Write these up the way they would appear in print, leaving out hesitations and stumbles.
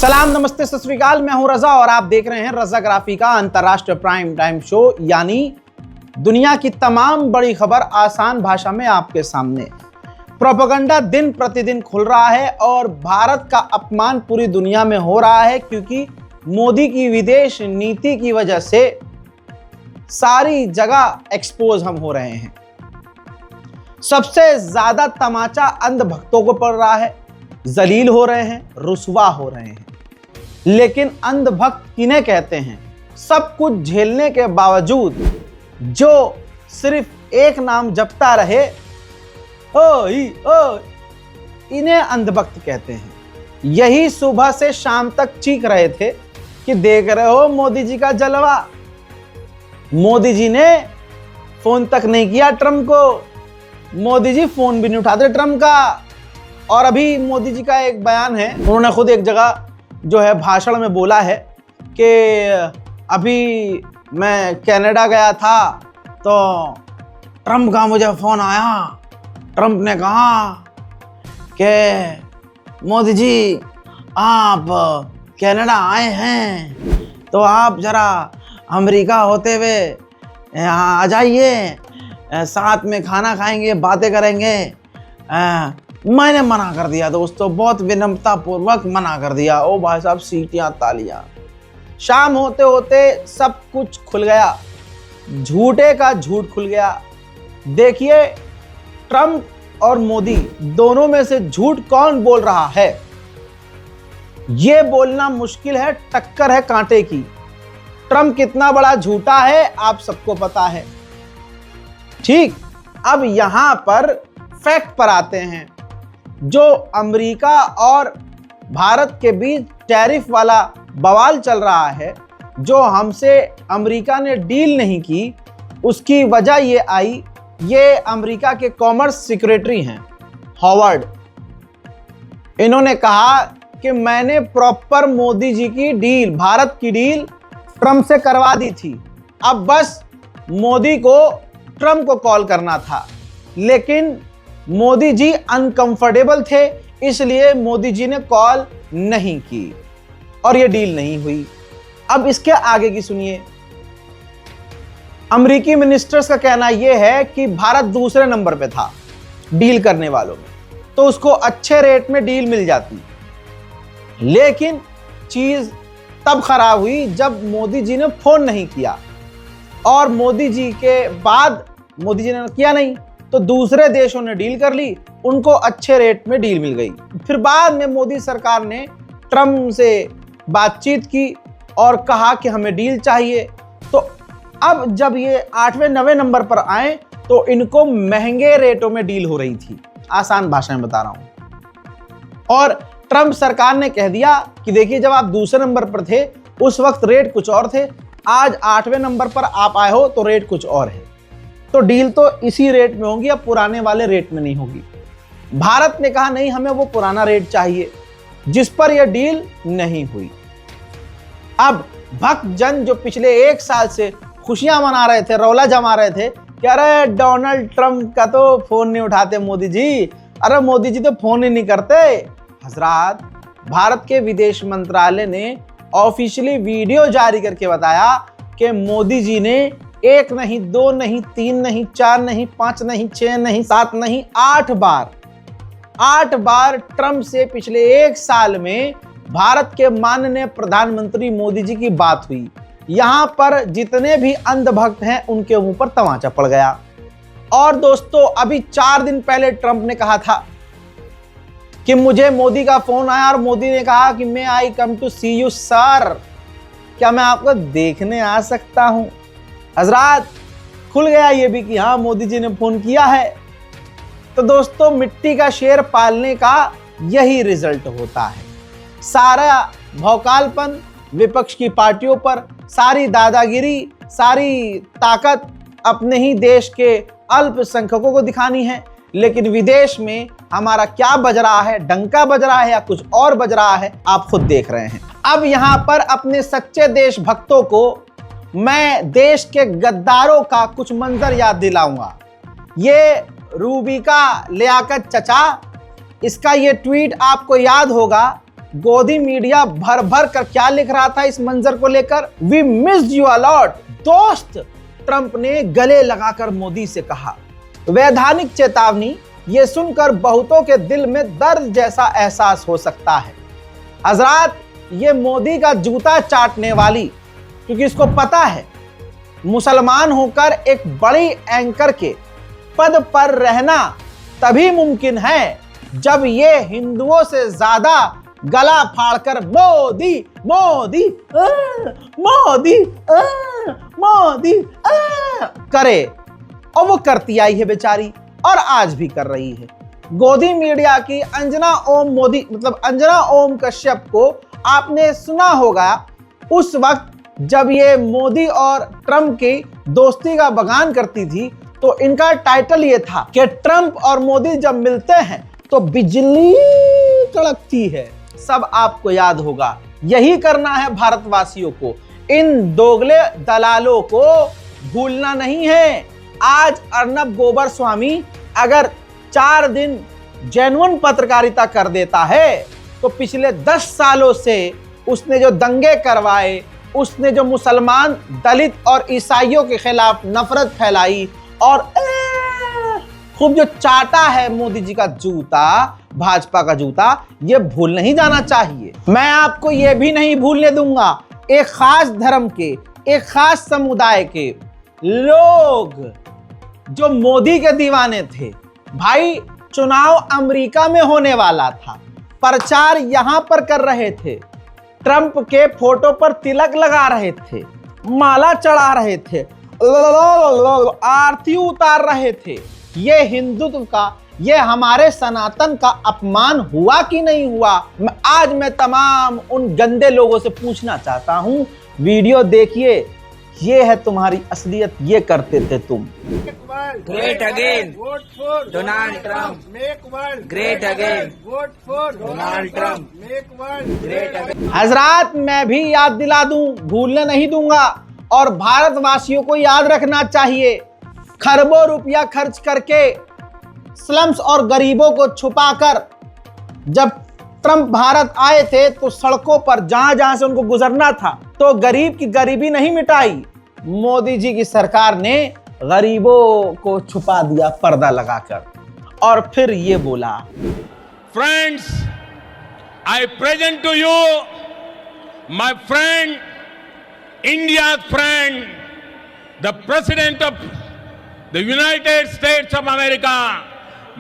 सलाम, नमस्ते, सत श्री अकाल। मैं हूं रजा और आप देख रहे हैं रजाग्राफी का अंतर्राष्ट्रीय प्राइम टाइम शो, यानी दुनिया की तमाम बड़ी खबर आसान भाषा में आपके सामने। प्रोपेगेंडा दिन प्रतिदिन खुल रहा है और भारत का अपमान पूरी दुनिया में हो रहा है, क्योंकि मोदी की विदेश नीति की वजह से सारी जगह एक्सपोज हम हो रहे हैं। सबसे ज्यादा तमाचा अंधभक्तों को पड़ रहा है, जलील हो रहे हैं, रुसवा हो रहे हैं। लेकिन अंधभक्त किन्हें कहते हैं? सब कुछ झेलने के बावजूद जो सिर्फ एक नाम जपता रहे, ओई ओई, इन्हें अंधभक्त कहते हैं। यही सुबह से शाम तक चीख रहे थे कि देख रहे हो मोदी जी का जलवा। मोदी जी ने फोन तक नहीं किया ट्रम्प को, मोदी जी फोन भी नहीं उठाते ट्रम्प का। और अभी मोदी जी का एक बयान है, उन्होंने खुद एक जगह जो है भाषण में बोला है कि अभी मैं कनाडा गया था तो ट्रम्प का मुझे फ़ोन आया। ट्रम्प ने कहा कि मोदी जी आप कनाडा आए हैं तो आप ज़रा अमेरिका होते हुए यहाँ आ जाइए, साथ में खाना खाएंगे, बातें करेंगे। मैंने मना कर दिया दोस्तों, बहुत विनम्रता पूर्वक मना कर दिया। ओ भाई साहब, सीटियां तालियां। शाम होते होते सब कुछ खुल गया, झूठे का झूठ खुल गया। देखिए, ट्रम्प और मोदी दोनों में से झूठ कौन बोल रहा है? यह बोलना मुश्किल है, टक्कर है कांटे की। ट्रम्प कितना बड़ा झूठा है आप सबको पता है। ठीक, अब यहां पर फैक्ट पर आते हैं। जो अमेरिका और भारत के बीच टैरिफ वाला बवाल चल रहा है, जो हमसे अमेरिका ने डील नहीं की, उसकी वजह ये आई, ये अमेरिका के कॉमर्स सेक्रेटरी हैं हॉवर्ड। इन्होंने कहा कि मैंने प्रॉपर मोदी जी की डील, भारत की डील ट्रम्प से करवा दी थी, अब बस मोदी को ट्रम्प को कॉल करना था। लेकिन मोदी जी अनकंफर्टेबल थे, इसलिए मोदी जी ने कॉल नहीं की और यह डील नहीं हुई। अब इसके आगे की सुनिए। अमेरिकी मिनिस्टर्स का कहना यह है कि भारत दूसरे नंबर पे था डील करने वालों में, तो उसको अच्छे रेट में डील मिल जाती। लेकिन चीज तब खराब हुई जब मोदी जी ने फोन नहीं किया, और मोदी जी के बाद मोदी जी ने किया नहीं तो दूसरे देशों ने डील कर ली, उनको अच्छे रेट में डील मिल गई। फिर बाद में मोदी सरकार ने ट्रम्प से बातचीत की और कहा कि हमें डील चाहिए। तो अब जब ये 8वें 9वें नंबर पर आए तो इनको महंगे रेटों में डील हो रही थी, आसान भाषा में बता रहा हूं। और ट्रम्प सरकार ने कह दिया कि देखिए, जब आप दूसरे नंबर पर थे उस वक्त रेट कुछ और थे, आज 8वें नंबर पर आप आए हो तो रेट कुछ और है, तो डील तो इसी रेट में होगी, अब पुराने वाले रेट में नहीं होगी। भारत ने कहा नहीं, हमें वो पुराना रेट चाहिए, जिस पर यह डील नहीं हुई। अब भक्त जन जो पिछले 1 साल से खुशियां मना रहे थे, रौला जमा रहे थे कि अरे डोनाल्ड ट्रम्प का तो फोन नहीं उठाते मोदी जी, अरे मोदी जी तो फोन ही नहीं करते। हजरात, भारत के विदेश मंत्रालय ने ऑफिशियली वीडियो जारी करके बताया कि मोदी जी ने 1 नहीं, 2 नहीं, 3 नहीं, 4 नहीं, 5 नहीं, 6 नहीं, 7 नहीं, 8 बार ट्रम्प से पिछले 1 साल में भारत के माननीय प्रधानमंत्री मोदी जी की बात हुई। यहां पर जितने भी अंधभक्त हैं उनके मुंह पर तमाचा पड़ गया। और दोस्तों, अभी 4 दिन पहले ट्रम्प ने कहा था कि मुझे मोदी का फोन आया और मोदी ने कहा कि मैं I come to see you sir, क्या मैं आपको देखने आ सकता हूं? हजरात, खुल गया ये भी कि हाँ मोदी जी ने फोन किया है। तो दोस्तों, मिट्टी का शेर पालने का यही रिजल्ट होता है। सारा भौकालपन विपक्ष की पार्टियों पर, सारी दादागिरी, सारी ताकत अपने ही देश के अल्पसंख्यकों को दिखानी है। लेकिन विदेश में हमारा क्या बज रहा है, डंका बज रहा है या कुछ और बज रहा है, आप खुद देख रहे हैं। अब यहां पर अपने सच्चे देशभक्तों को मैं देश के गद्दारों का कुछ मंजर याद दिलाऊंगा। ये रूबी का लियाकत चचा, इसका ये ट्वीट आपको याद होगा गोदी मीडिया भर भर कर क्या लिख रहा था इस मंजर को लेकर? वी मिस्ड यू अलॉट दोस्त, ट्रंप ने गले लगाकर मोदी से कहा। वैधानिक चेतावनी, ये सुनकर बहुतों के दिल में दर्द जैसा एहसास हो सकता है। हजरात, ये मोदी का जूता चाटने वाली, क्योंकि इसको पता है मुसलमान होकर एक बड़ी एंकर के पद पर रहना तभी मुमकिन है जब ये हिंदुओं से ज्यादा गला फाड़कर मोदी मोदी मोदी मोदी करे, और वो करती आई है बेचारी, और आज भी कर रही है। गोदी मीडिया की अंजना ओम मोदी, मतलब अंजना ओम कश्यप को आपने सुना होगा उस वक्त जब ये मोदी और ट्रंप की दोस्ती का बगान करती थी, तो इनका टाइटल ये था कि ट्रंप और मोदी जब मिलते हैं तो बिजली कड़कती है। सब आपको याद होगा। यही करना है भारतवासियों को, इन दोगले दलालों को भूलना नहीं है। आज अर्नब गोस्वामी अगर 4 दिन जेन्युइन पत्रकारिता कर देता है तो पिछले 10 सालों से उसने जो दंगे करवाए, उसने जो मुसलमान, दलित और ईसाइयों के खिलाफ नफरत फैलाई और खूब जो चाटा है मोदी जी का जूता, भाजपा का जूता, ये भूल नहीं जाना चाहिए। मैं आपको ये भी नहीं भूलने दूंगा एक खास धर्म के, एक खास समुदाय के लोग जो मोदी के दीवाने थे। भाई, चुनाव अमेरिका में होने वाला था, प्रचार यहां पर कर रहे थे, ट्रंप के फोटो पर तिलक लगा रहे थे, माला चढ़ा रहे थे, आरती उतार रहे थे। ये हिंदुत्व का, ये हमारे सनातन का अपमान हुआ कि नहीं हुआ? आज मैं तमाम उन गंदे लोगों से पूछना चाहता हूं, वीडियो देखिए, ये है तुम्हारी असलियत, ये करते थे तुम। Great again vote for Donald Trump, make world great again vote for Donald Trump, make world great again. हजरात, मैं भी याद दिला दूं, भूलने नहीं दूंगा, और भारतवासियों को याद रखना चाहिए, खरबों रुपया खर्च करके स्लम्स और गरीबों को छुपाकर जब ट्रंप भारत आए थे तो सड़कों पर जहां जहां से उनको गुजरना था तो गरीब की गरीबी नहीं मिटाई। मोदी जी की सरकार ने गरीबों को छुपा दिया पर्दा लगाकर, और फिर ये बोला, friends, I present to you my friend, India friend, the president of the United States of America,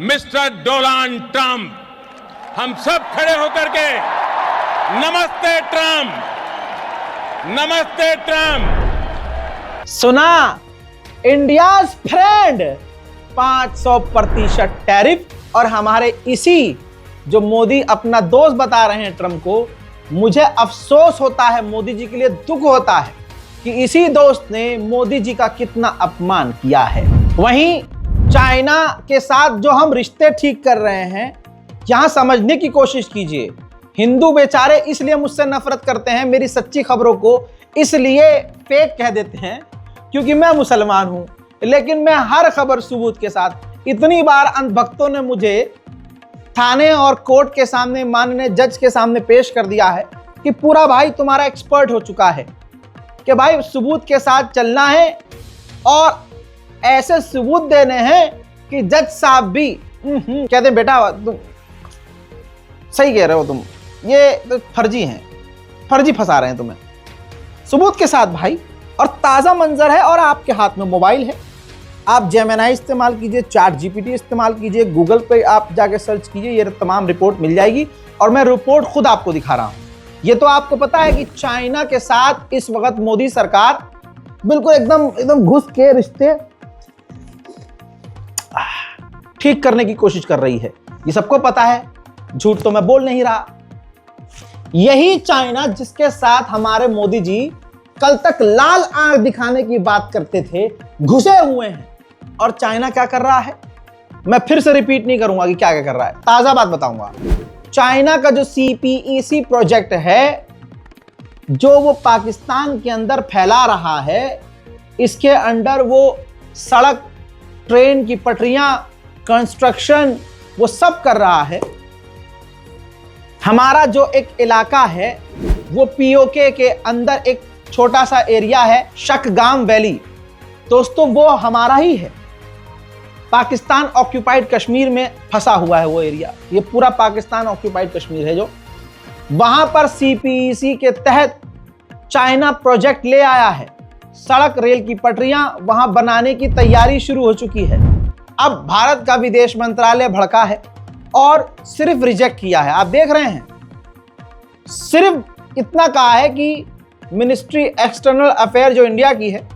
mister Donald Trump. हम सब खड़े होकर के नमस्ते ट्रंप, नमस्ते ट्रंप। सुना, इंडियाज फ्रेंड, 500% टैरिफ, और हमारे इसी जो मोदी अपना दोस्त बता रहे हैं ट्रंप को, मुझे अफसोस होता है, मोदी जी के लिए दुख होता है कि इसी दोस्त ने मोदी जी का कितना अपमान किया है। वहीं चाइना के साथ जो हम रिश्ते ठीक कर रहे हैं, यहां समझने की कोशिश कीजिए। हिंदू बेचारे इसलिए मुझसे नफरत करते हैं, मेरी सच्ची खबरों को इसलिए फेक कह देते हैं क्योंकि मैं मुसलमान हूं, लेकिन मैं हर खबर सबूत के साथ, इतनी बार अंधभक्तों ने मुझे थाने और कोर्ट के सामने, माननीय जज के सामने पेश कर दिया है कि पूरा भाई तुम्हारा एक्सपर्ट हो चुका है कि भाई सबूत के साथ चलना है और ऐसे सबूत देने हैं कि जज साहब भी कहते हैं बेटा तुम सही कह रहे हो, तुम ये तो फर्जी हैं, फर्जी फंसा रहे हैं तुम्हें, सबूत के साथ भाई। और ताज़ा मंजर है और आपके हाथ में मोबाइल है, आप जेमिनी इस्तेमाल कीजिए, चैट जीपीटी इस्तेमाल कीजिए, गूगल पे आप जाके सर्च कीजिए, ये तमाम रिपोर्ट मिल जाएगी, और मैं रिपोर्ट खुद आपको दिखा रहा हूँ। ये तो आपको पता है कि चाइना के साथ इस वक्त मोदी सरकार बिल्कुल एकदम घुस के रिश्ते ठीक करने की कोशिश कर रही है, ये सबको पता है, झूठ तो मैं बोल नहीं रहा। यही चाइना जिसके साथ हमारे मोदी जी कल तक लाल आंख दिखाने की बात करते थे, घुसे हुए हैं। और चाइना क्या कर रहा है, मैं फिर से रिपीट नहीं करूंगा कि क्या क्या कर रहा है, ताजा बात बताऊंगा। चाइना का जो CPEC प्रोजेक्ट है, जो वो पाकिस्तान के अंदर फैला रहा है, इसके अंडर वो सड़क, ट्रेन की पटरियां, कंस्ट्रक्शन, वो सब कर रहा है। हमारा जो एक इलाका है वो पीओके के अंदर एक छोटा सा एरिया है, शकगाम वैली। दोस्तों वो हमारा ही है। पाकिस्तान ऑक्यूपाइड कश्मीर में फंसा हुआ है वो एरिया। ये पूरा पाकिस्तान ऑक्यूपाइड कश्मीर है। जो वहां पर सीपीईसी के तहत चाइना प्रोजेक्ट ले आया है। सड़क रेल की पटरियां वहां बनाने की तैयारी शुरू हो चुकी है। अब भारत का विदेश मंत्रालय भड़का है और सिर्फ रिजेक्ट किया है। आप देख रहे हैं, सिर्फ इतना कहा है कि मिनिस्ट्री एक्सटर्नल अफेयर जो इंडिया की है,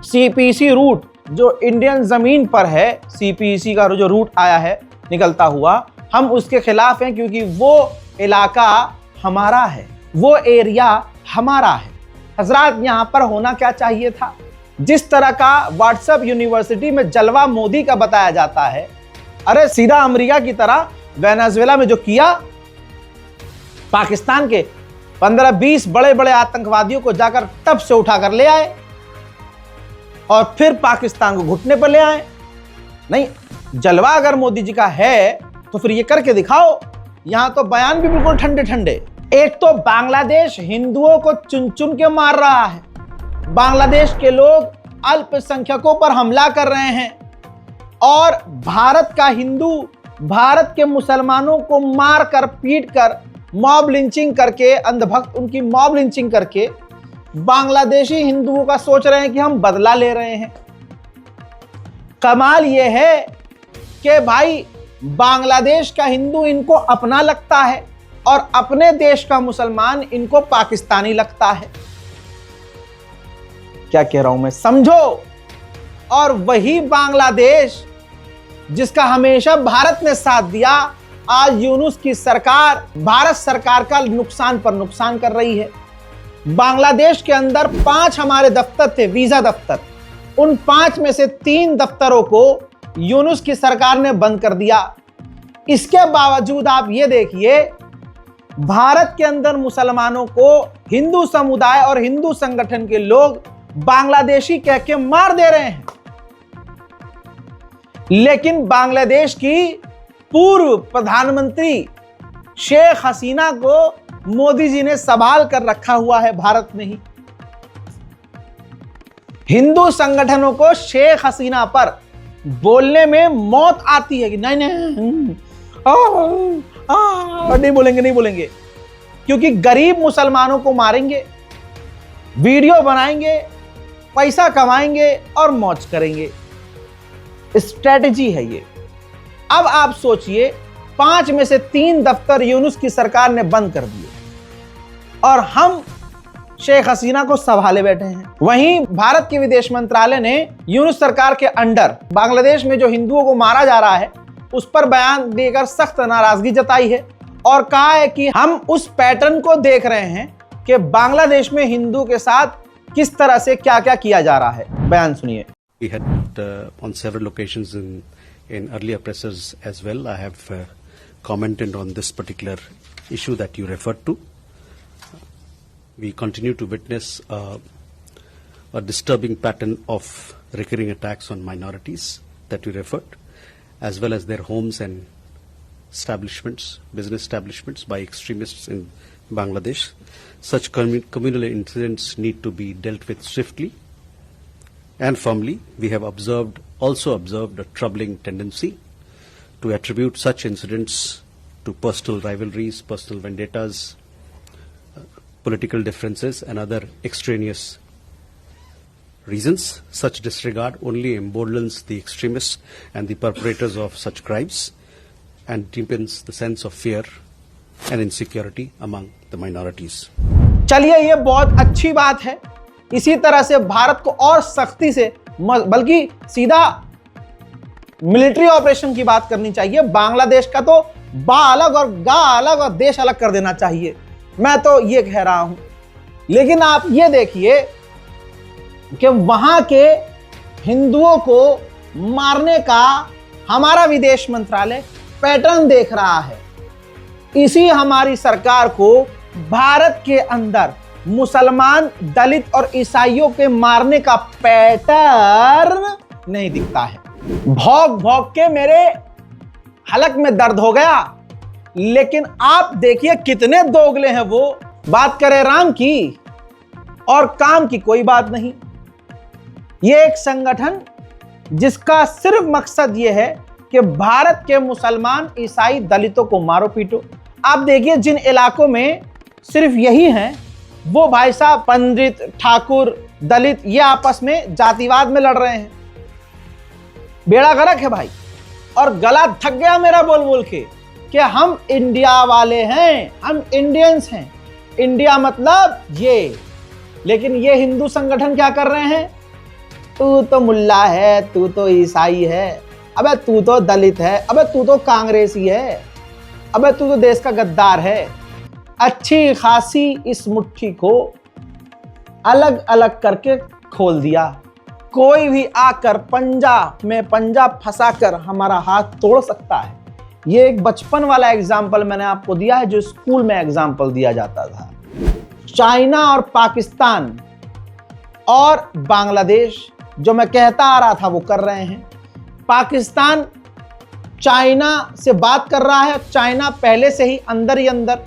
सीपीसी रूट जो इंडियन जमीन पर है, सीपीसी का जो रूट आया है निकलता हुआ, हम उसके खिलाफ हैं क्योंकि वो इलाका हमारा है, वो एरिया हमारा है। हजरात, यहां पर होना क्या चाहिए था? जिस तरह का व्हाट्सएप यूनिवर्सिटी में जलवा मोदी का बताया जाता है, अरे सीधा अमेरिका की तरह वेनेजुएला में जो किया, पाकिस्तान के 15-20 बड़े बड़े आतंकवादियों को जाकर तब से उठाकर ले आए और फिर पाकिस्तान को घुटने पर ले आए। नहीं, जलवा अगर मोदी जी का है तो फिर ये करके दिखाओ। यहां तो बयान भी बिल्कुल ठंडे ठंडे। एक तो बांग्लादेश हिंदुओं को चुन चुन के मार रहा है, बांग्लादेश के लोग अल्पसंख्यकों पर हमला कर रहे हैं और भारत का हिंदू भारत के मुसलमानों को मार कर पीट कर मॉब लिंचिंग करके, अंधभक्त उनकी मॉब लिंचिंग करके बांग्लादेशी हिंदुओं का सोच रहे हैं कि हम बदला ले रहे हैं। कमाल यह है कि भाई बांग्लादेश का हिंदू इनको अपना लगता है और अपने देश का मुसलमान इनको पाकिस्तानी लगता है। क्या कह रहा हूं मैं, समझो। और वही बांग्लादेश जिसका हमेशा भारत ने साथ दिया, आज यूनुस की सरकार भारत सरकार का नुकसान पर नुकसान कर रही है। बांग्लादेश के अंदर 5 हमारे दफ्तर थे, वीजा दफ्तर। उन 5 में से 3 दफ्तरों को यूनुस की सरकार ने बंद कर दिया। इसके बावजूद आप ये देखिए, भारत के अंदर मुसलमानों को हिंदू समुदाय और हिंदू संगठन के लोग बांग्लादेशी कह के मार दे रहे हैं। लेकिन बांग्लादेश की पूर्व प्रधानमंत्री शेख हसीना को मोदी जी ने संभाल कर रखा हुआ है भारत में ही। हिंदू संगठनों को शेख हसीना पर बोलने में मौत आती है कि नहीं नहीं बोलेंगे क्योंकि गरीब मुसलमानों को मारेंगे, वीडियो बनाएंगे, पैसा कमाएंगे और मौज करेंगे। स्ट्रेटजी है ये। अब आप सोचिए, 5 में से 3 दफ्तर यूनुस की सरकार ने बंद कर दिए और हम शेख हसीना को संभाले बैठे हैं। वहीं भारत के विदेश मंत्रालय ने यूनुस सरकार के अंडर बांग्लादेश में जो हिंदुओं को मारा जा रहा है उस पर बयान देकर सख्त नाराजगी जताई है और कहा है कि हम उस पैटर्न को देख रहे हैं कि बांग्लादेश में हिंदू के साथ किस तरह से क्या क्या किया जा रहा है। बयान सुनिए। We had on several occasions in earlier presses as well, I have commented on this particular issue that you referred to. We continue to witness a disturbing pattern of recurring attacks on minorities that you referred, as well as their homes and establishments, business establishments by extremists in Bangladesh. Such communal incidents need to be dealt with swiftly and firmly. We have also observed a troubling tendency to attribute such incidents to personal rivalries, personal vendettas, political differences and other extraneous reasons. Such disregard only emboldens the extremists and the perpetrators of such crimes and deepens the sense of fear and insecurity among the minorities. चलिए, ये बहुत अच्छी बात है। इसी तरह से भारत को और सख्ती से, बल्कि सीधा मिलिट्री ऑपरेशन की बात करनी चाहिए। बांग्लादेश का तो बा अलग और गा अलग और देश अलग कर देना चाहिए। मैं तो ये कह रहा हूं। लेकिन आप ये देखिए कि वहां के हिंदुओं को मारने का हमारा विदेश मंत्रालय पैटर्न देख रहा है। इसी हमारी सरकार को भारत के अंदर मुसलमान, दलित और ईसाइयों के मारने का पैटर्न नहीं दिखता है। भौंक भौंक के मेरे हलक में दर्द हो गया लेकिन आप देखिए कितने दोगले हैं वो। बात करें राम की और काम की कोई बात नहीं। ये एक संगठन जिसका सिर्फ मकसद ये है कि भारत के मुसलमान, ईसाई, दलितों को मारो पीटो। आप देखिए जिन इलाकों में सिर्फ यही हैं, वो भाई साहब पंडित, ठाकुर, दलित ये आपस में जातिवाद में लड़ रहे हैं। बेड़ा गर्क है भाई। और गला थक गया मेरा बोल बोल के कि हम इंडिया वाले हैं, हम इंडियंस हैं, इंडिया मतलब ये। लेकिन ये हिंदू संगठन क्या कर रहे हैं? तू तो मुल्ला है, तू तो ईसाई है, अबे तू तो दलित है, अबे तू तो कांग्रेसी है, अबे तू तो देश का गद्दार है। अच्छी खासी इस मुट्ठी को अलग अलग करके खोल दिया। कोई भी आकर पंजा में पंजा फंसाकर हमारा हाथ तोड़ सकता है। ये एक बचपन वाला एग्जाम्पल मैंने आपको दिया है जो स्कूल में एग्जाम्पल दिया जाता था। चाइना और पाकिस्तान और बांग्लादेश जो मैं कहता आ रहा था वो कर रहे हैं। पाकिस्तान चाइना से बात कर रहा है। चाइना पहले से ही अंदर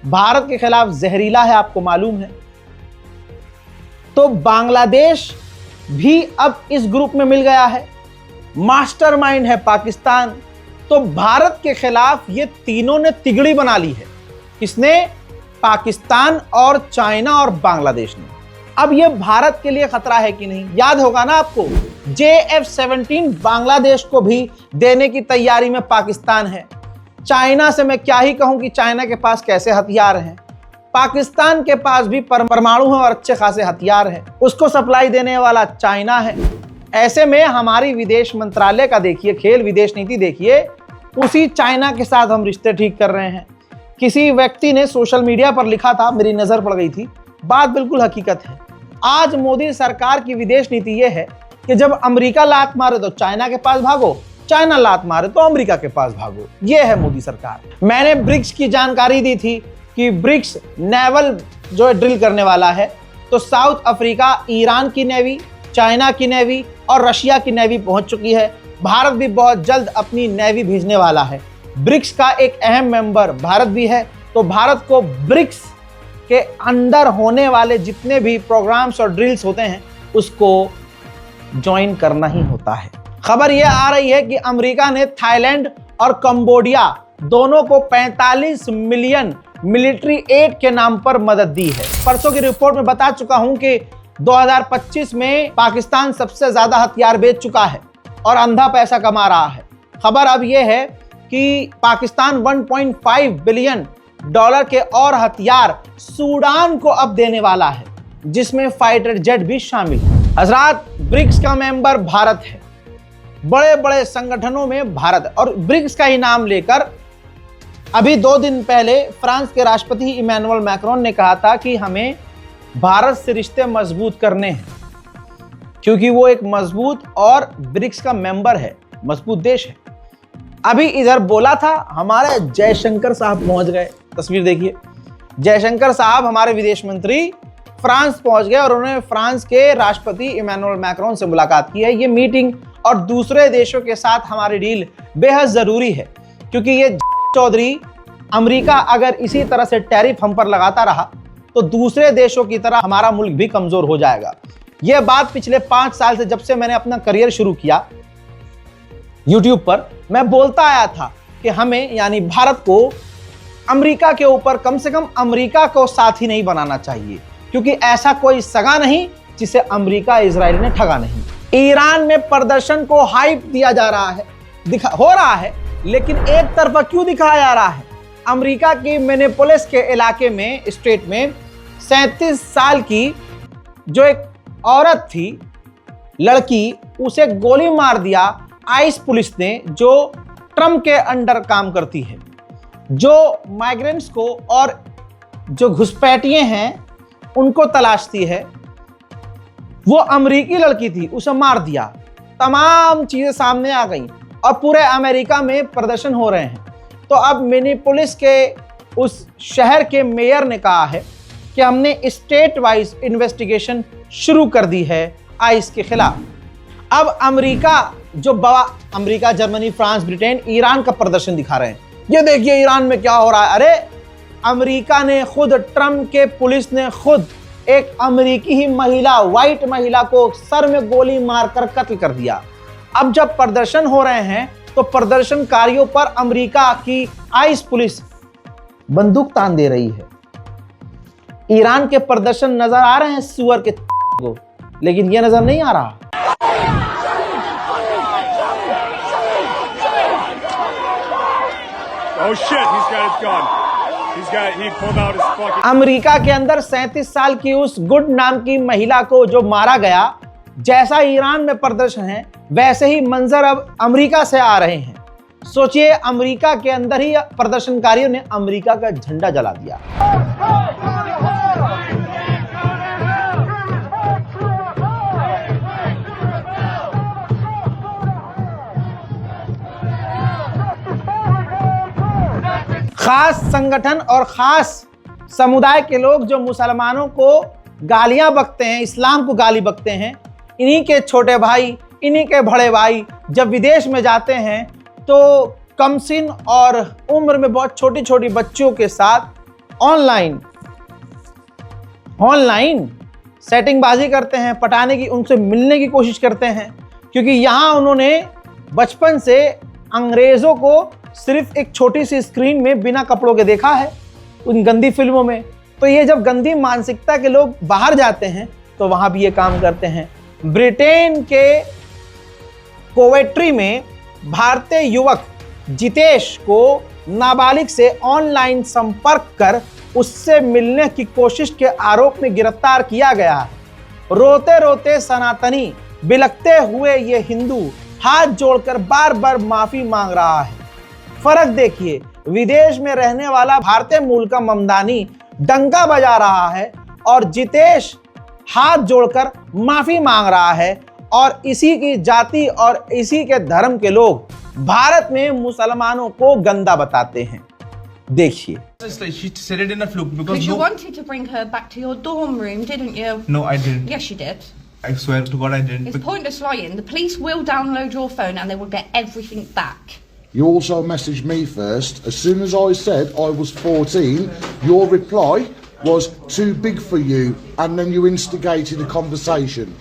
भारत के खिलाफ जहरीला है, आपको मालूम है। तो बांग्लादेश भी अब इस ग्रुप में मिल गया है। मास्टरमाइंड है पाकिस्तान। तो भारत के खिलाफ ये तीनों ने तिगड़ी बना ली है। किसने? पाकिस्तान और चाइना और बांग्लादेश ने। अब ये भारत के लिए खतरा है कि नहीं? याद होगा ना आपको, JF-17 बांग्लादेश को भी देने की तैयारी में पाकिस्तान है। चाइना से मैं क्या ही कहूं कि चाइना के पास कैसे हथियार हैं। पाकिस्तान के पास भी परमाणु है और अच्छे खासे हथियार हैं। उसको सप्लाई देने वाला चाइना है। ऐसे में हमारी विदेश मंत्रालय का देखिए खेल, विदेश नीति देखिए, उसी चाइना के साथ हम रिश्ते ठीक कर रहे हैं। किसी व्यक्ति ने सोशल मीडिया पर लिखा था, मेरी नजर पड़ गई थी, बात बिल्कुल हकीकत है। आज मोदी सरकार की विदेश नीति यह है कि जब अमेरिका लात मारे तो चाइना के पास भागो, चाइना लात मारे तो अमेरिका के पास भागो। यह है मोदी सरकार। मैंने ब्रिक्स की जानकारी दी थी कि ब्रिक्स नेवल जो है ड्रिल करने वाला है। तो साउथ अफ्रीका, ईरान की नेवी, चाइना की नेवी और रशिया की नेवी पहुंच चुकी है। भारत भी बहुत जल्द अपनी नेवी भेजने वाला है। ब्रिक्स का एक अहम मेंबर भारत भी है। तो भारत को ब्रिक्स के अंदर होने वाले जितने भी प्रोग्राम्स और ड्रिल्स होते हैं उसको ज्वाइन करना ही होता है। खबर यह आ रही है कि अमेरिका ने थाईलैंड और कंबोडिया दोनों को 45 मिलियन मिलिट्री एड के नाम पर मदद दी है। परसों की रिपोर्ट में बता चुका हूं कि 2025 में पाकिस्तान सबसे ज्यादा हथियार बेच चुका है और अंधा पैसा कमा रहा है। खबर अब यह है कि पाकिस्तान 1.5 बिलियन डॉलर के और हथियार सूडान को अब देने वाला है, जिसमें फाइटर जेट भी शामिल है। हजरात, ब्रिक्स का मेंबर भारत है। बड़े बड़े संगठनों में भारत, और ब्रिक्स का ही नाम लेकर अभी 2 दिन पहले फ्रांस के राष्ट्रपति इमैनुअल मैक्रोन ने कहा था कि हमें भारत से रिश्ते मजबूत करने हैं, क्योंकि वो एक मजबूत और ब्रिक्स का मेंबर है, मजबूत देश है। अभी इधर बोला था, हमारे जयशंकर साहब पहुंच गए। तस्वीर देखिए, जयशंकर साहब हमारे विदेश मंत्री फ्रांस पहुंच गए और उन्होंने फ्रांस के राष्ट्रपति इमैनुअल मैक्रोन से मुलाकात की है। ये मीटिंग और दूसरे देशों के साथ हमारी डील बेहद जरूरी है, क्योंकि ये चौधरी अमेरिका अगर इसी तरह से टैरिफ हम पर लगाता रहा तो दूसरे देशों की तरह हमारा मुल्क भी कमजोर हो जाएगा। यह बात पिछले 5 साल से, जब से मैंने अपना करियर शुरू किया YouTube पर, मैं बोलता आया था कि हमें यानी भारत को अमेरिका के ऊपर, कम से कम अमेरिका को साथी नहीं बनाना चाहिए, क्योंकि ऐसा कोई सगा नहीं जिसे अमेरिका इजराइल ने ठगा नहीं। ईरान में प्रदर्शन को हाइप दिया जा रहा है, हो रहा है, लेकिन एक तरफा क्यों दिखाया जा रहा है? अमेरिका की मिनेपोलिस के इलाके में, स्टेट में 37 साल की जो एक औरत थी, लड़की, उसे गोली मार दिया आइस पुलिस ने, जो ट्रम्प के अंडर काम करती है, जो माइग्रेंट्स को और जो घुसपैठिए हैं उनको तलाशती है। वो अमेरिकी लड़की थी, उसे मार दिया। तमाम चीजें सामने आ गई और पूरे अमेरिका में प्रदर्शन हो रहे हैं। तो अब मिनेपोलिस के उस शहर के मेयर ने कहा है कि हमने स्टेट वाइज इन्वेस्टिगेशन शुरू कर दी है आइस के खिलाफ। अब America, Germany, France, Britain, Iran का प्रदर्शन दिखा रहे हैं। ये देखिए ईरान में क्या हो रहा है। अरे अमेरिका ने खुद, ट्रम्प के पुलिस ने खुद एक अमेरिकी ही महिला, व्हाइट महिला को सर में गोली मारकर कत्ल कर दिया। अब जब प्रदर्शन हो रहे हैं तो प्रदर्शनकारियों पर अमेरिका की आइस पुलिस बंदूक तान दे रही है। ईरान के प्रदर्शन नजर आ रहे हैं सुअर के को, लेकिन यह नजर नहीं आ रहा Oh shit, he's got his gun. He pulled out his fucking... America के अंदर 37 साल की उस गुड नाम की महिला को जो मारा गया, जैसा ईरान में प्रदर्शन है वैसे ही मंजर अब अमेरिका से आ रहे हैं। सोचिए, अमेरिका के अंदर ही प्रदर्शनकारियों ने अमेरिका का झंडा जला दिया। खास संगठन और खास समुदाय के लोग जो मुसलमानों को गालियां बकते हैं, इस्लाम को गाली बकते हैं, इन्हीं के छोटे भाई, इन्हीं के बड़े भाई जब विदेश में जाते हैं तो कमसिन और उम्र में बहुत छोटी छोटी बच्चियों के साथ ऑनलाइन सेटिंगबाजी करते हैं, पटाने की, उनसे मिलने की कोशिश करते हैं, क्योंकि यहाँ उन्होंने बचपन से अंग्रेज़ों को सिर्फ एक छोटी सी स्क्रीन में बिना कपड़ों के देखा है, उन गंदी फिल्मों में। तो ये जब गंदी मानसिकता के लोग बाहर जाते हैं तो वहाँ भी ये काम करते हैं। ब्रिटेन के कोवेट्री में भारतीय युवक जितेश को नाबालिग से ऑनलाइन संपर्क कर उससे मिलने की कोशिश के आरोप में गिरफ्तार किया गया है। रोते रोते सनातनी, बिलखते हुए ये हिंदू हाथ जोड़कर बार बार माफी मांग रहा है। फर्क देखिए, विदेश में रहने वाला भारतीय मूल का ममदानी डंका बजा रहा है और जितेश हाथ जोड़कर माफी मांग रहा है, और इसी की जाति और इसी के धर्म के लोग भारत में मुसलमानों को गंदा बताते हैं। देखिए, She said it in a fluke Because you wanted to bring her back to your dorm room, didn't you? No, I didn't. Yes, you did. I swear to God I didn't. It's pointless lying. The police will download your phone and they will get everything back. You also messaged me first. As soon as I said I was 14, your reply was too big for you, and then you instigated a conversation.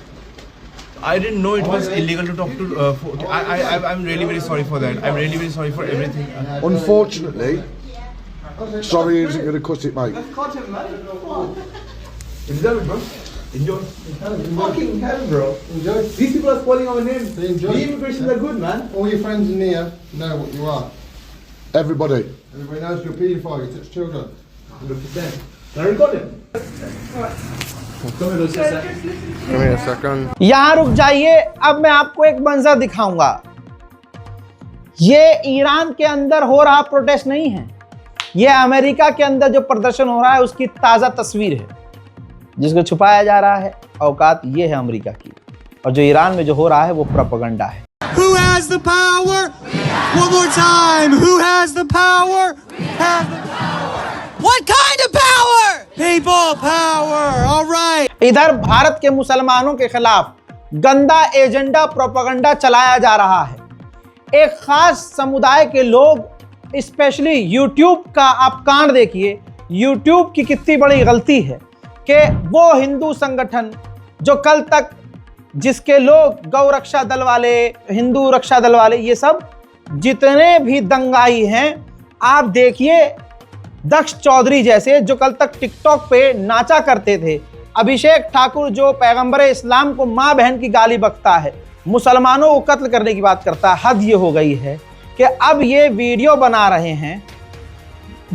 I didn't know it was illegal to talk to. I'm really very sorry for that. I'm really very sorry for everything. Unfortunately, sorry isn't going to cut it, mate. Enjoy, bro. Enjoy. Fucking hell, bro. Enjoy. These people are spoiling our name. They enjoy. The immigrations are good, man. All your friends in here know what you are. Everybody. Everybody knows you're a paedophile, you touch children. 100%. Can I record him? Come here a second. यहां रुक जाइए, अब मैं आपको एक मंजर दिखाऊंगा। ये ईरान के अंदर हो रहा प्रोटेस्ट नहीं है, ये अमेरिका के अंदर जो प्रदर्शन हो रहा है उसकी ताजा तस्वीर है, जिसको छुपाया जा रहा है। औकात ये है अमेरिका की, और जो ईरान में जो हो रहा है वो प्रोपेगेंडा है। Who has the power? One more time. Who has the power? Have the power. What kind of power? People power. All right. इधर भारत के मुसलमानों के खिलाफ गंदा एजेंडा, प्रोपेगेंडा चलाया जा रहा है। एक खास समुदाय के लोग, स्पेशली यूट्यूब का आप कांड देखिए, यूट्यूब की कितनी बड़ी गलती है कि वो हिंदू संगठन जो कल तक, जिसके लोग गौ रक्षा दल वाले, हिंदू रक्षा दल वाले, ये सब जितने भी दंगाई हैं, आप देखिए दक्ष चौधरी जैसे जो कल तक टिकटॉक पे नाचा करते थे, अभिषेक ठाकुर जो पैगंबर इस्लाम को माँ बहन की गाली बकता है, मुसलमानों को कत्ल करने की बात करता है। हद ये हो गई है कि अब ये वीडियो बना रहे हैं,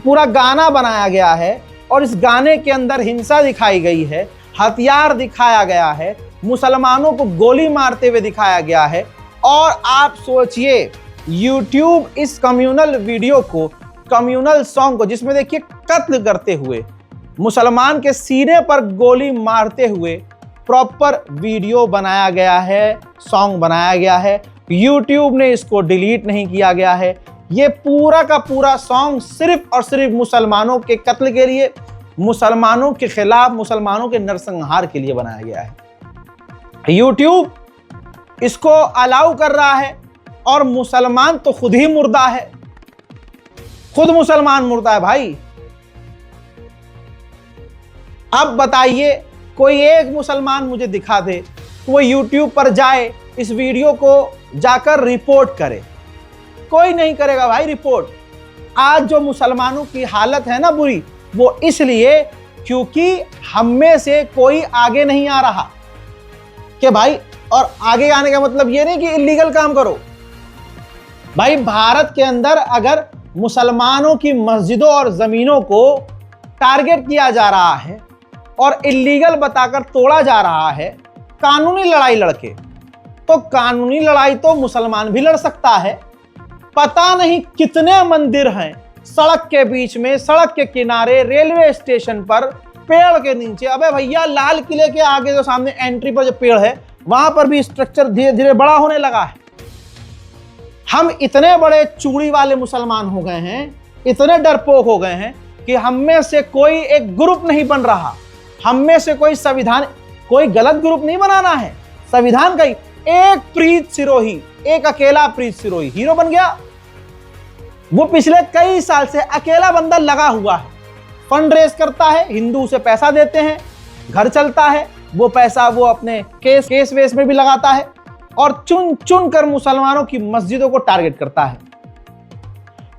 पूरा गाना बनाया गया है और इस गाने के अंदर हिंसा दिखाई गई है, हथियार दिखाया गया है, मुसलमानों को गोली मारते हुए दिखाया गया है। और आप सोचिए, YouTube इस कम्युनल वीडियो को, कम्युनल सॉन्ग को, जिसमें देखिए कत्ल करते हुए, मुसलमान के सीने पर गोली मारते हुए प्रॉपर वीडियो बनाया गया है, सॉन्ग बनाया गया है। YouTube ने इसको डिलीट नहीं किया गया है। ये पूरा का पूरा सॉन्ग सिर्फ और सिर्फ मुसलमानों के कत्ल के लिए, मुसलमानों के खिलाफ, मुसलमानों के नरसंहार के लिए बनाया गया है। YouTube इसको अलाउ कर रहा है और मुसलमान तो खुद ही मुर्दा है। खुद मुसलमान मुर्दा है भाई। अब बताइए, कोई एक मुसलमान मुझे दिखा दे वो YouTube पर जाए, इस वीडियो को जाकर रिपोर्ट करे। कोई नहीं करेगा भाई रिपोर्ट। आज जो मुसलमानों की हालत है ना बुरी, वो इसलिए क्योंकि हम में से कोई आगे नहीं आ रहा कि भाई, और आगे आने का मतलब ये नहीं कि इलीगल काम करो भाई। भारत के अंदर अगर मुसलमानों की मस्जिदों और जमीनों को टारगेट किया जा रहा है और इलीगल बताकर तोड़ा जा रहा है कानूनी लड़ाई लड़के, तो कानूनी लड़ाई तो मुसलमान भी लड़ सकता है। पता नहीं कितने मंदिर हैं सड़क के बीच में, सड़क के किनारे, रेलवे स्टेशन पर, पेड़ के नीचे। अबे भैया, लाल किले के आगे जो सामने एंट्री पर जो पेड़ है, वहां पर भी स्ट्रक्चर धीरे धीरे बड़ा होने लगा है। हम इतने बड़े चूड़ी वाले मुसलमान हो गए हैं, इतने डरपोक हो गए हैं कि हम में से कोई एक ग्रुप नहीं बन रहा। हम में से कोई संविधान, कोई गलत ग्रुप नहीं बनाना है, संविधान का ही एक प्रीत सिरोही, एक अकेला प्रीत सिरोही हीरो बन गया। वो पिछले कई साल से अकेला बंदा लगा हुआ है, फंड रेज करता है, हिंदू उसे पैसा देते हैं, घर चलता है, वो पैसा वो अपने केस वेस में भी लगाता है और चुन चुन कर मुसलमानों की मस्जिदों को टारगेट करता है।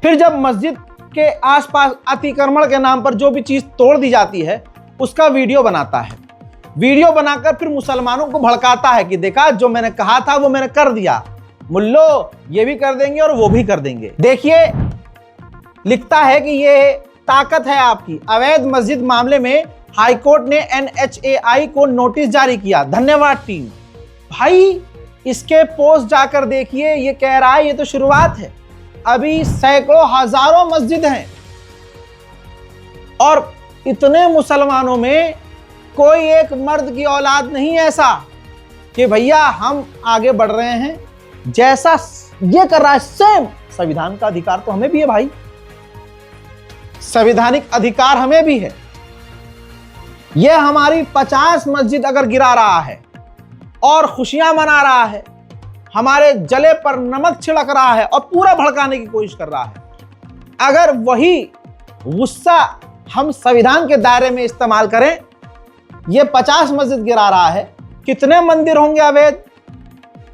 फिर जब मस्जिद के आसपास अतिक्रमण के नाम पर जो भी चीज तोड़ दी जाती है उसका वीडियो बनाता है। वीडियो बनाकर फिर मुसलमानों को भड़काता है कि देखा, जो मैंने कहा था वो मैंने कर दिया, मुल्लो ये भी कर देंगे और वो भी कर देंगे। देखिए, लिखता है कि ये ताकत है आपकी। अवैध मस्जिद मामले में हाईकोर्ट ने NHAI को नोटिस जारी किया, धन्यवाद टीम। भाई, इसके पोस्ट जाकर देखिए, ये कह रहा है ये तो शुरुआत है, अभी सैकड़ों हजारों मस्जिद हैं और इतने मुसलमानों में कोई एक मर्द की औलाद नहीं ऐसा कि भैया हम आगे बढ़ रहे हैं। जैसा ये कर रहा है सेम, संविधान का अधिकार तो हमें भी है भाई, संवैधानिक अधिकार हमें भी है। यह हमारी 50 मस्जिद अगर गिरा रहा है और खुशियां मना रहा है, हमारे जले पर नमक छिड़क रहा है और पूरा भड़काने की कोशिश कर रहा है, अगर वही गुस्सा हम संविधान के दायरे में इस्तेमाल करें, ये 50 मस्जिद गिरा रहा है, कितने मंदिर होंगे अवैध?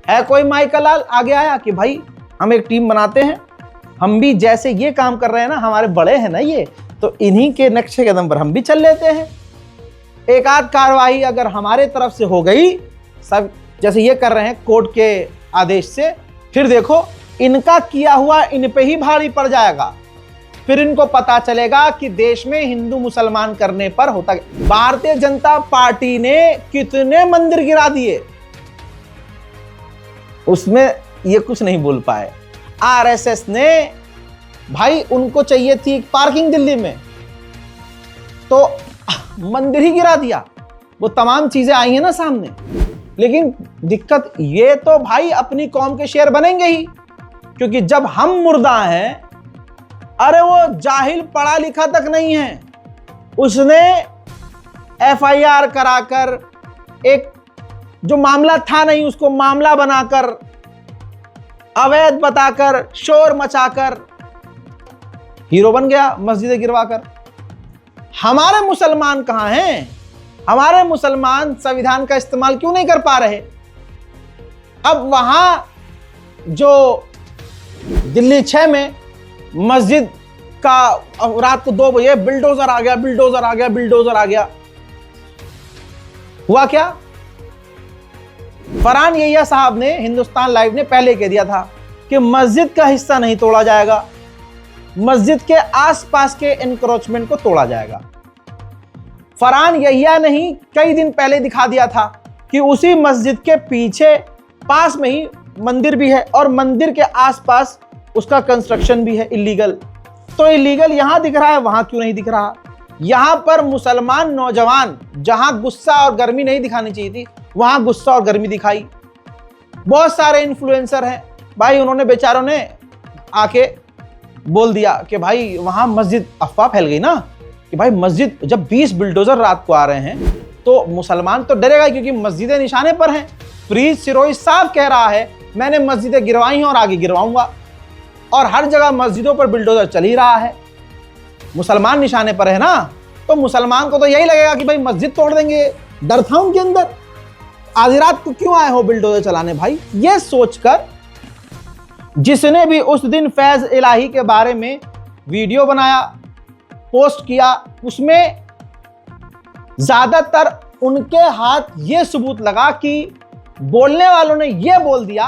है कोई माइकल लाल आगे आया कि भाई हम एक टीम बनाते हैं, हम भी जैसे ये काम कर रहे हैं ना, हमारे बड़े हैं ना ये, तो इन्हीं के नक्शे कदम पर हम भी चल लेते हैं। एक आध कार्रवाई अगर हमारे तरफ से हो गई, सब जैसे ये कर रहे हैं कोर्ट के आदेश से, फिर देखो इनका किया हुआ इन पे ही भारी पड़ जाएगा। फिर इनको पता चलेगा कि देश में हिंदू मुसलमान करने पर होता है। भारतीय जनता पार्टी ने कितने मंदिर गिरा दिए, उसमें ये कुछ नहीं बोल पाए। RSS ने, भाई उनको चाहिए थी पार्किंग दिल्ली में, तो मंदिर ही गिरा दिया। वो तमाम चीजें आई हैं ना सामने। लेकिन दिक्कत ये तो भाई अपनी कौम के शेर बनेंगे ही, क्योंकि जब हम मुर्दा हैं, अरे वो जाहिल पढ़ा लिखा तक नहीं है, उसने FIR कराकर, एक जो मामला था नहीं उसको मामला बनाकर, अवैध बताकर, शोर मचाकर हीरो बन गया मस्जिदें गिरवाकर। हमारे मुसलमान कहां हैं? हमारे मुसलमान संविधान का इस्तेमाल क्यों नहीं कर पा रहे? अब वहां जो दिल्ली 6 में मस्जिद का रात को 2 बजे बिल्डोजर आ गया, बिल्डोजर आ गया, बिल्डोजर आ गया, हुआ क्या? फरहान यहिया साहब ने हिंदुस्तान लाइव ने पहले कह दिया था कि मस्जिद का हिस्सा नहीं तोड़ा जाएगा, मस्जिद के आसपास के एनक्रोचमेंट को तोड़ा जाएगा। फरहान यहिया ने ही कई दिन पहले दिखा दिया था कि उसी मस्जिद के पीछे पास में ही मंदिर भी है और मंदिर के आसपास उसका कंस्ट्रक्शन भी है इलीगल। तो इलीगल यहां दिख रहा है, वहां क्यों नहीं दिख रहा? यहां पर मुसलमान नौजवान जहां गुस्सा और गर्मी नहीं दिखानी चाहिए थी, वहां गुस्सा और गर्मी दिखाई। बहुत सारे इन्फ्लुएंसर हैं भाई, उन्होंने बेचारों ने आके बोल दिया कि भाई वहां मस्जिद, अफवाह फैल गई ना कि भाई मस्जिद, जब 20 बिल्डोजर रात को आ रहे हैं तो मुसलमान तो डरेगा, क्योंकि मस्जिदें निशाने पर हैं। प्रीत सिरोही साहब कह रहा है मैंने मस्जिदें गिरवाई हैं और आगे गिरवाऊंगा। और हर जगह मस्जिदों पर बिल्डोजर चल ही रहा है। मुसलमान निशाने पर है ना, तो मुसलमान को तो यही लगेगा कि भाई मस्जिद तोड़ देंगे। डर था उनके अंदर। आधी रात को क्यों आए हो बिल्डोजर चलाने भाई? ये सोचकर जिसने भी उस दिन फैज इलाही के बारे में वीडियो बनाया, पोस्ट किया, उसमें ज्यादातर उनके हाथ ये सबूत लगा कि बोलने वालों ने ये बोल दिया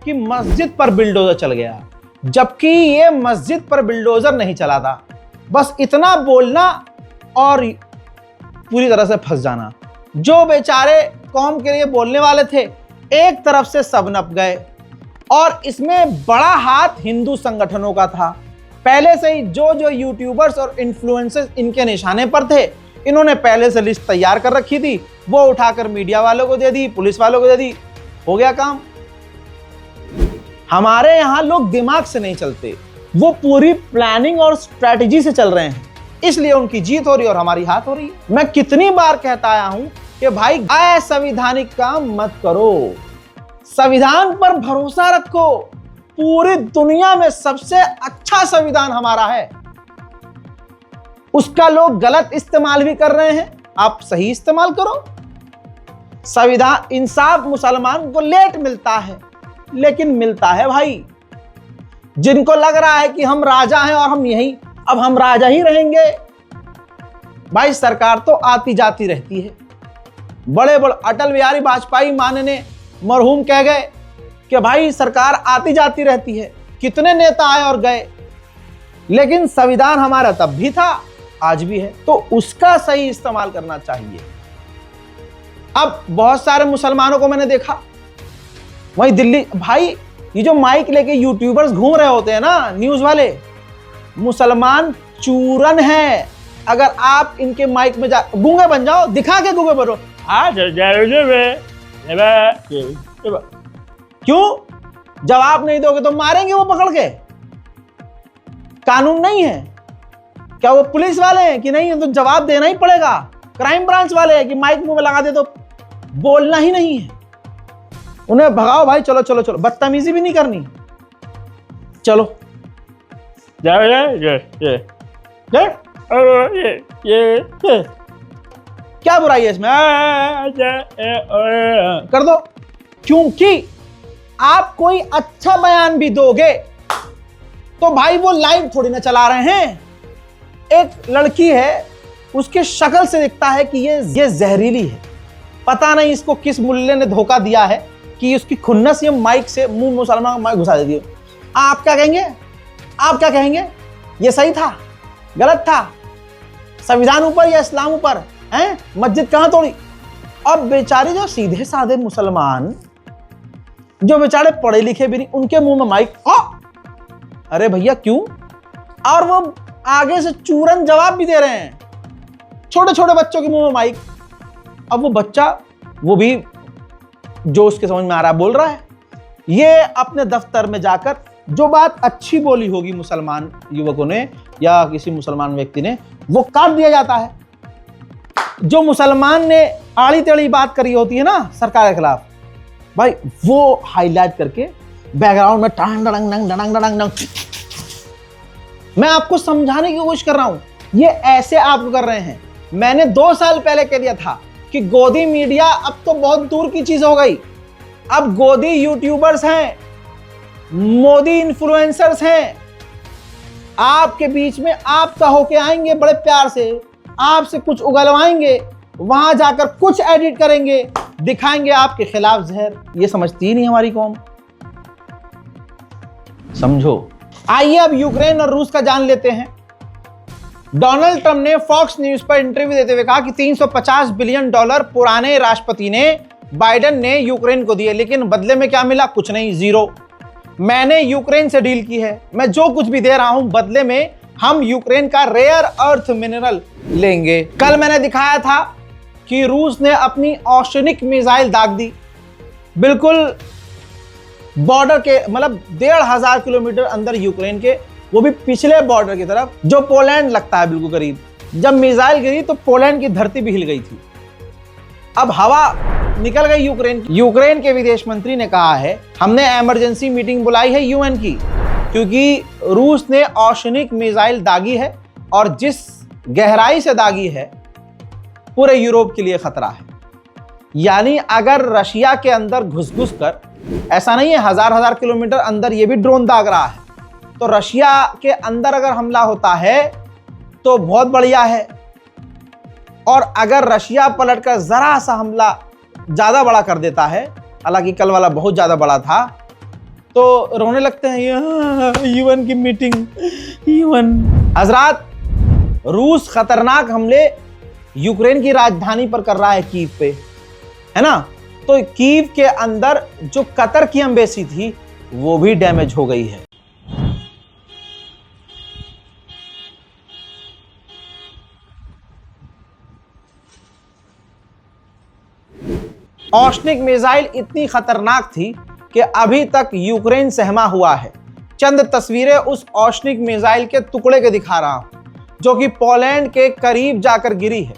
कि मस्जिद पर बिल्डोजर चल गया, जबकि ये मस्जिद पर बिल्डोजर नहीं चला था। बस इतना बोलना और पूरी तरह से फंस जाना। जो बेचारे कौम के लिए बोलने वाले थे, एक तरफ से सब नप गए। और इसमें बड़ा हाथ हिंदू संगठनों का था। पहले से ही जो यूट्यूबर्स और इन्फ्लुएंसर्स इनके निशाने पर थे, इन्होंने पहले से लिस्ट तैयार कर रखी थी, वो उठाकर मीडिया वालों को दे दी, पुलिस वालों को दे दी, हो गया काम। हमारे यहां लोग दिमाग से नहीं चलते, वो पूरी प्लानिंग और स्ट्रेटजी से चल रहे हैं, इसलिए उनकी जीत हो रही है और हमारी हाथ हो रही है। मैं कितनी बार कहता आया हूं कि भाई असंवैधानिक काम मत करो, संविधान पर भरोसा रखो। पूरी दुनिया में सबसे अच्छा संविधान हमारा है, उसका लोग गलत इस्तेमाल भी कर रहे हैं, आप सही इस्तेमाल करो। संविधान, इंसाफ मुसलमान को लेट मिलता है, लेकिन मिलता है भाई। जिनको लग रहा है कि हम राजा हैं और अब हम राजा ही रहेंगे, भाई सरकार तो आती जाती रहती है। बड़े अटल बिहारी वाजपेयी माननीय मरहूम कह गए कि भाई सरकार आती जाती रहती है, कितने नेता आए और गए, लेकिन संविधान हमारा तब भी था, आज भी है, तो उसका सही इस्तेमाल करना चाहिए। अब बहुत सारे मुसलमानों को मैंने देखा वहीं दिल्ली, भाई ये जो माइक लेके यूट्यूबर्स घूम रहे होते हैं ना, न्यूज वाले, मुसलमान चूरन है। अगर आप इनके माइक में गूंगे बन जाओ, दिखा के गूंगे बनो, क्यों? जवाब नहीं दोगे तो मारेंगे वो पकड़ के। कानून नहीं है क्या? वो पुलिस वाले हैं कि नहीं? तो जवाब देना ही पड़ेगा। क्राइम ब्रांच वाले हैं कि माइक मुंह में लगा दे तो बोलना ही नहीं है। उन्हें भगाओ भाई, चलो चलो चलो, बदतमीजी भी नहीं करनी, चलो। क्या बुराई है इसमें? कर दो, क्योंकि आप कोई अच्छा बयान भी दोगे तो भाई वो लाइव थोड़ी ना चला रहे हैं। एक लड़की है, उसके शक्ल से दिखता है कि ये जहरीली है। पता नहीं इसको किस मुल्ले ने धोखा दिया है कि उसकी खुन्नस ये माइक से मुंह मुसलमान माइक घुसा देती है। आप क्या कहेंगे? आप क्या कहेंगे? ये सही था, गलत था? संविधान ऊपर या इस्लाम ऊपर हैं? मस्जिद कहां तोड़ी? अब बेचारे जो सीधे साधे मुसलमान, जो बेचारे पढ़े लिखे भी नहीं, उनके मुंह में माइक, अरे भैया क्यों? और वो आगे से चूरन जवाब भी दे रहे हैं, छोटे छोटे बच्चों के मुंह में माइक। अब वो बच्चा, वो भी जो उसके समझ में आ रहा है बोल रहा है। ये अपने दफ्तर में जाकर जो बात अच्छी बोली होगी मुसलमान युवकों ने या किसी मुसलमान व्यक्ति ने, वो काट दिया जाता है। जो मुसलमान ने आड़ी टेढ़ी बात करी होती है ना सरकार के खिलाफ, भाई वो हाईलाइट करके बैकग्राउंड में टांग डंग डंग डंग डंग डंग। मैं आपको समझाने की कोशिश कर रहा हूं, ये ऐसे आप कर रहे हैं। मैंने 2 साल पहले कह दिया था कि गोदी मीडिया अब तो बहुत दूर की चीज हो गई। अब गोदी यूट्यूबर्स हैं, मोदी इन्फ्लुएंसर्स हैं, आपके बीच में आप कहो के आएंगे बड़े प्यार से, आपसे कुछ उगलवाएंगे, वहां जाकर कुछ एडिट करेंगे, दिखाएंगे आपके खिलाफ जहर। ये समझती ही नहीं हमारी कौम, समझो। आइए अब यूक्रेन और रूस का जान लेते हैं। डोनाल्ड ट्रंप ने फॉक्स न्यूज पर इंटरव्यू देते हुए कहा कि $350 बिलियन पुराने राष्ट्रपति ने, बाइडेन ने यूक्रेन को दिए, लेकिन बदले में क्या मिला? कुछ नहीं, जीरो। मैंने यूक्रेन से डील की है, मैं जो कुछ भी दे रहा हूं बदले में हम यूक्रेन का रेयर अर्थ मिनरल लेंगे। कल मैंने दिखाया था कि रूस ने अपनी ऑस्ट्रेनिक मिसाइल दाग दी, बिल्कुल बॉर्डर के, मतलब 1500 किलोमीटर अंदर यूक्रेन के, वो भी पिछले बॉर्डर की तरफ, जो पोलैंड लगता है बिल्कुल करीब। जब मिसाइल गिरी तो पोलैंड की धरती भी हिल गई थी। अब हवा निकल गई यूक्रेन की। यूक्रेन के विदेश मंत्री ने कहा है, हमने इमरजेंसी मीटिंग बुलाई है यूएन की, क्योंकि रूस ने ओशनिक मिसाइल दागी है और जिस गहराई से दागी है पूरे यूरोप के लिए खतरा है। यानी अगर रशिया के अंदर घुस कर, ऐसा नहीं है हजार किलोमीटर अंदर ये भी ड्रोन दाग रहा है, तो रशिया के अंदर अगर हमला होता है तो बहुत बढ़िया है। और अगर रशिया पलटकर जरा सा हमला ज्यादा बड़ा कर देता है, हालांकि कल वाला बहुत ज्यादा बड़ा था, तो रोने लगते हैं यूएन की मीटिंग, यूएन। हजरात, रूस खतरनाक हमले यूक्रेन की राजधानी पर कर रहा है, कीव पे, है ना। तो कीव के अंदर जो कतर की एम्बेसी थी वो भी डैमेज हो गई है। ओशनिक मिसाइल इतनी खतरनाक थी कि अभी तक यूक्रेन सहमा हुआ है। चंद तस्वीरें उस ओशनिक मिसाइल के टुकड़े के दिखा रहा हूं, जो कि पोलैंड के करीब जाकर गिरी है।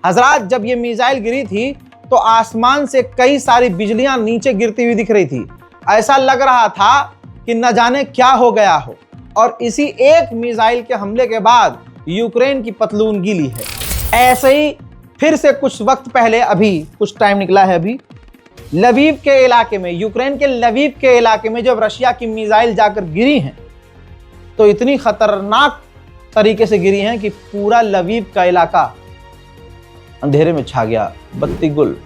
हजरात, जब ये मिसाइल गिरी थी तो आसमान से कई सारी बिजलियां नीचे गिरती हुई दिख रही थी। ऐसा लग रहा था कि न जाने क्या हो गया हो। और इसी एक मिसाइल के हमले के बाद यूक्रेन की पतलून गीली है। ऐसे ही फिर से कुछ वक्त पहले, अभी कुछ टाइम निकला है, अभी लवीव के इलाके में, यूक्रेन के लवीव के इलाके में जब रशिया की मिसाइल जाकर गिरी हैं तो इतनी खतरनाक तरीके से गिरी हैं कि पूरा लवीव का इलाका अंधेरे में छा गया, बत्ती गुल।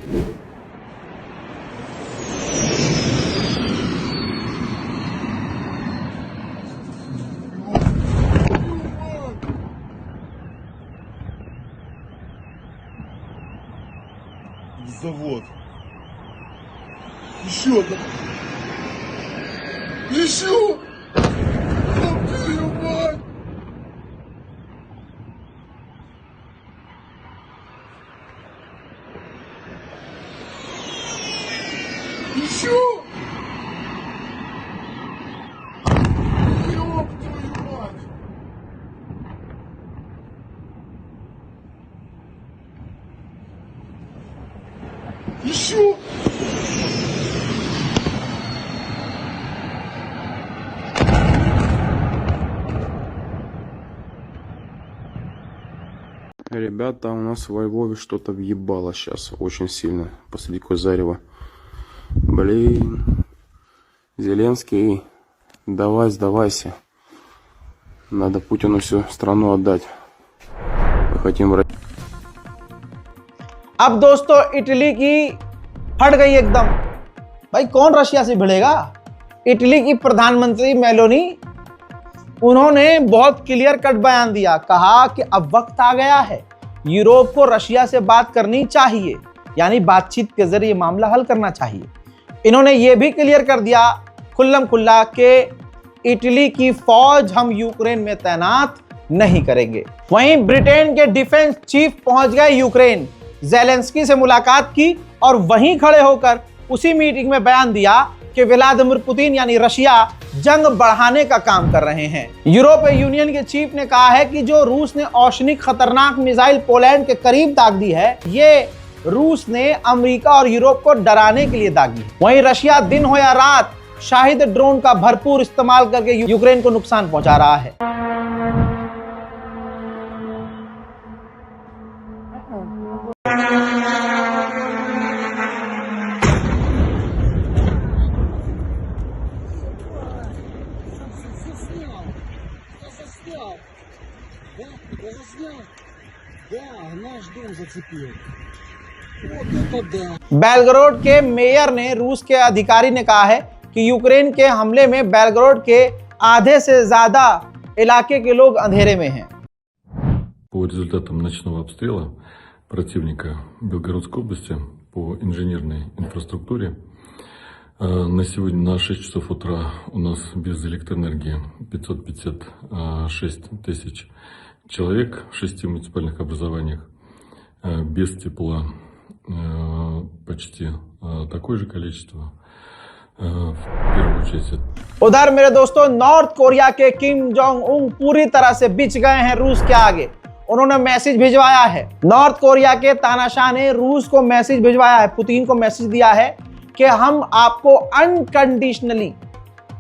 Завод. Еще одна. Еще! Твою мать! Еще! Ёб твою мать! Еще! Ребята, у нас во Львове что-то въебало сейчас очень сильно посреди Козарева. Блин, Зеленский, давай, сдавайся. Надо Путину всю страну отдать. Мы хотим... अब दोस्तों इटली की फट गई एकदम। भाई कौन रशिया से भिड़ेगा। इटली की प्रधानमंत्री मेलोनी, उन्होंने बहुत क्लियर कट बयान दिया, कहा कि अब वक्त आ गया है, यूरोप को रशिया से बात करनी चाहिए, यानी बातचीत के जरिए मामला हल करना चाहिए। इन्होंने ये भी क्लियर कर दिया खुल्लम खुल्ला कि इटली की फौज हम यूक्रेन में तैनात नहीं करेंगे। वहीं ब्रिटेन के डिफेंस चीफ पहुंच गए यूक्रेन, ज़ेलेंस्की से मुलाकात की और वहीं खड़े होकर उसी मीटिंग में बयान दिया कि व्लादिमीर पुतिन यानी रशिया जंग बढ़ाने का काम कर रहे हैं। यूरोपीय यूनियन के चीफ ने कहा है कि जो रूस ने ओशनिक खतरनाक मिसाइल पोलैंड के करीब दाग दी है, ये रूस ने अमेरिका और यूरोप को डराने के लिए दागी है। वहीं रशिया दिन हो या रात शाहिद ड्रोन का भरपूर इस्तेमाल करके यूक्रेन को नुकसान पहुंचा रहा है। बेलग्राड के मेयर ने, रूस के अधिकारी ने कहा है कि यूक्रेन के हमले में बेलग्राड के आधे से ज्यादा इलाके के लोग अंधेरे में हैं। По результатам ночного обстрела противника Белгородской области по инженерной инфраструктуре на сегодня на 6 часов утра у нас без электроэнергии 556 тысяч человек в 6 муниципальных образованиях, без тепла почти такое же количество. В первую очередь. उधर मेरे दोस्तों, नॉर्थ कोरिया के किम जोंग उन पूरी तरह से बिछ गए हैं रूस के आगे। उन्होंने मैसेज भिजवाया है, नॉर्थ कोरिया के तानाशाह ने रूस को मैसेज भिजवाया है, पुतिन को मैसेज दिया है कि हम आपको अनकंडीशनली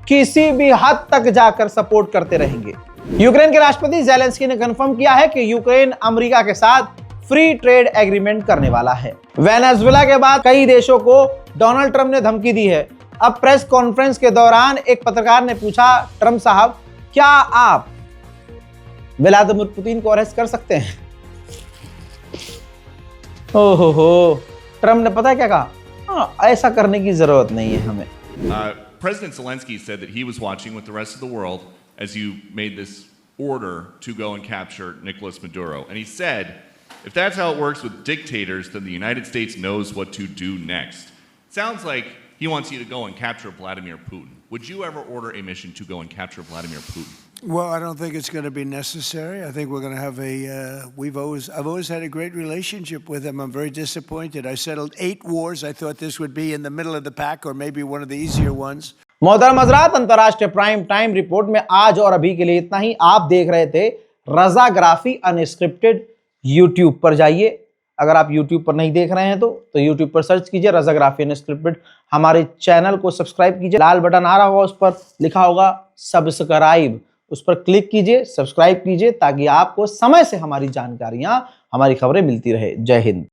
किसी भी हद तक जाकर सपोर्ट करते रहेंगे। यूक्रेन के राष्ट्रपति ज़ेलेंस्की ने कंफर्म किया है कि यूक्रेन अमेरिका के साथ फ्री ट्रेड एग्रीमेंट करने वाला है। वेनेजुएला के बाद कई देशों को डोनाल्ड ट्रंप ने धमकी दी है। अब प्रेस कॉन्फ्रेंस के दौरान एक पत्रकार ने पूछा, ट्रंप साहब, क्या आप व्लादिमीर पुतिन को अरेस्ट कर सकते हैं? ओहो, ट्रंप ने पता है क्या कहा? हाँ, ऐसा करने की जरूरत नहीं है हमें। President Zelensky said that he was watching with the rest of the world as you made this order to go and capture Nicolas Maduro. And he said, if that's how it works with dictators, then the United States knows what to do next. Sounds like he wants you to go and capture Vladimir Putin. Would you ever order a mission to go and capture Vladimir Putin? Well, I don't think it's going to be necessary. I think we're going to have I've always had a great relationship with him. I'm very disappointed. I settled 8 wars. I thought this would be in the middle of the pack or maybe one of the easier ones. मोहतरम हज़रात, अंतर्राष्ट्रीय prime time report में आज और अभी के लिए इतना ही। आप देख रहे थे रज़ाग्राफी अनस्क्रिप्टेड। YouTube पर जाइए, अगर आप YouTube पर नहीं देख रहे हैं तो YouTube पर सर्च कीजिए रज़ाग्राफी अनस्क्रिप्टेड। हमारे चैनल को सब्सक्राइब कीजिए, लाल बटन आ रहा होगा, उस पर लिखा होगा सब्सक्राइब, उस पर क्लिक कीजिए, सब्सक्राइब कीजिए, ताकि आपको समय से हमारी जानकारियां, हमारी खबरें मिलती रहे। जय हिंद।